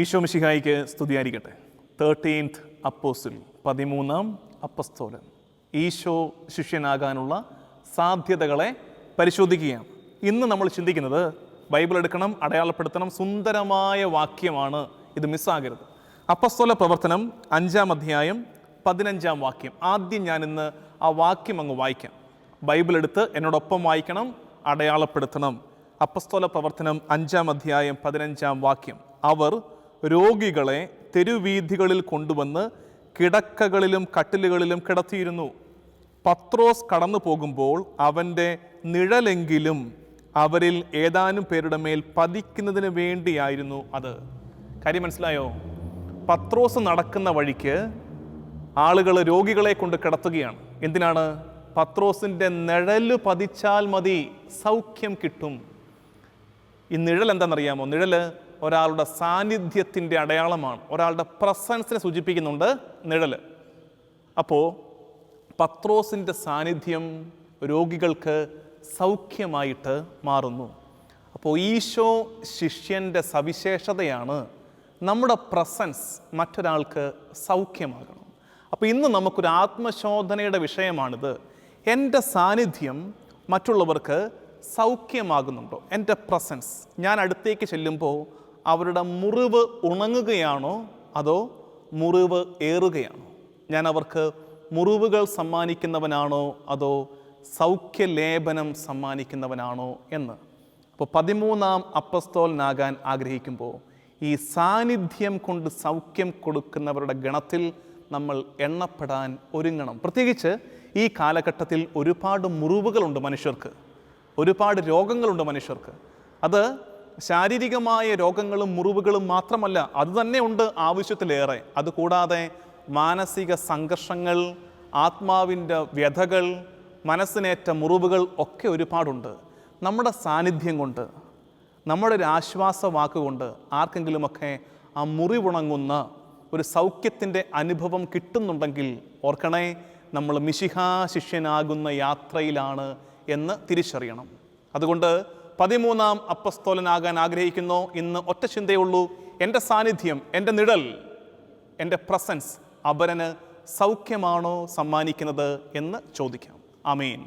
ഈശോ മിശിഹായിക്ക് സ്തുതിയായിരിക്കട്ടെ. 13th അപ്പോസ്തൽ, 13ാം അപ്പസ്തോലൻ. ഈശോ ശിഷ്യനാകാനുള്ള സാധ്യതകളെ പരിശോധിക്കുകയാണ്. ഇന്ന് നമ്മൾ ചിന്തിക്കുന്നത് ബൈബിൾ എടുക്കണം, അടയാളപ്പെടുത്തണം, സുന്ദരമായ വാക്യമാണ്, ഇത് മിസ്സാകരുത്. അപ്പസ്തോല പ്രവർത്തനം 5-ാം അധ്യായം 15-ാം വാക്യം. ആദ്യം ഞാനിന്ന് ആ വാക്യം അങ്ങ് വായിക്കാം. ബൈബിൾ എടുത്ത് എന്നോടൊപ്പം വായിക്കണം, അടയാളപ്പെടുത്തണം. അപ്പസ്തോല പ്രവർത്തനം 5-ാം അധ്യായം 15-ാം വാക്യം. അവർ രോഗികളെ തെരുവീഥികളിൽ കൊണ്ടുവന്ന് കിടക്കകളിലും കട്ടിലുകളിലും കിടത്തിയിരുന്നു. പത്രോസ് കടന്നു പോകുമ്പോൾ അവൻ്റെ നിഴലെങ്കിലും അവരിൽ ഏതാനും പേരുടെ മേൽ പതിക്കുന്നതിന് വേണ്ടിയായിരുന്നു അത്. കാര്യം മനസ്സിലായോ? പത്രോസ് നടക്കുന്ന വഴിക്ക് ആളുകൾ രോഗികളെ കൊണ്ട് കിടത്തുകയാണ്. എന്തിനാണ്? പത്രോസിൻ്റെ നിഴല് പതിച്ചാൽ മതി, സൗഖ്യം കിട്ടും. ഈ നിഴൽ എന്താണെന്നറിയാമോ? നിഴല് ഒരാളുടെ സാന്നിധ്യത്തിൻ്റെ അടയാളമാണ്, ഒരാളുടെ പ്രസൻസിനെ സൂചിപ്പിക്കുന്നുണ്ട് നിഴല്. അപ്പോൾ പത്രോസിൻ്റെ സാന്നിധ്യം രോഗികൾക്ക് സൗഖ്യമായിട്ട് മാറുന്നു. അപ്പോൾ ഈശോ ശിഷ്യൻ്റെ സവിശേഷതയാണ് നമ്മുടെ പ്രസൻസ് മറ്റൊരാൾക്ക് സൗഖ്യമാകണം. അപ്പോൾ ഇന്ന് നമുക്കൊരു ആത്മശോധനയുടെ വിഷയമാണിത്. എൻ്റെ സാന്നിധ്യം മറ്റുള്ളവർക്ക് സൗഖ്യമാകുന്നുണ്ടോ? എൻ്റെ പ്രസൻസ്, ഞാൻ അടുത്തേക്ക് ചെല്ലുമ്പോൾ അവരുടെ മുറിവ് ഉണങ്ങുകയാണോ അതോ മുറിവ് ഏറുകയാണോ? ഞാൻ അവർക്ക് മുറിവുകൾ സമ്മാനിക്കുന്നവനാണോ അതോ സൗഖ്യലേപനം സമ്മാനിക്കുന്നവനാണോ എന്ന്. അപ്പോൾ 13ാം അപ്പസ്തോലനാകാൻ ആഗ്രഹിക്കുമ്പോൾ ഈ സാന്നിധ്യം കൊണ്ട് സൗഖ്യം കൊടുക്കുന്നവരുടെ ഗണത്തിൽ നമ്മൾ എണ്ണപ്പെടാൻ ഒരുങ്ങണം. പ്രത്യേകിച്ച് ഈ കാലഘട്ടത്തിൽ ഒരുപാട് മുറിവുകളുണ്ട് മനുഷ്യർക്ക്, ഒരുപാട് രോഗങ്ങളുണ്ട് മനുഷ്യർക്ക്. അത് ശാരീരികമായ രോഗങ്ങളും മുറിവുകളും മാത്രമല്ല, അത് തന്നെ ഉണ്ട് ആവശ്യത്തിലേറെ. അതുകൂടാതെ മാനസിക സംഘർഷങ്ങൾ, ആത്മാവിൻ്റെ വ്യഥകൾ, മനസ്സിനേറ്റ മുറിവുകൾ ഒക്കെ ഒരുപാടുണ്ട്. നമ്മുടെ സാന്നിധ്യം കൊണ്ട്, നമ്മുടെ ഒരു ആശ്വാസ വാക്കുകൊണ്ട് ആർക്കെങ്കിലുമൊക്കെ ആ മുറിവുണങ്ങുന്ന ഒരു സൗഖ്യത്തിൻ്റെ അനുഭവം കിട്ടുന്നുണ്ടെങ്കിൽ ഓർക്കണേ, നമ്മൾ മിശിഹാ ശിഷ്യനാകുന്ന യാത്രയിലാണ് എന്ന് തിരിച്ചറിയണം. അതുകൊണ്ട് 13ാം അപ്പസ്തോലനാകാൻ ആഗ്രഹിക്കുന്നു. ഇന്ന് ഒറ്റ ചിന്തയുള്ളൂ, എൻ്റെ സാന്നിധ്യം, എൻ്റെ നിഴൽ, എൻ്റെ പ്രസൻസ് അപരന് സൗഖ്യമാണോ സമ്മാനിക്കുന്നത് എന്ന് ചോദിക്കാം. ആമേൻ.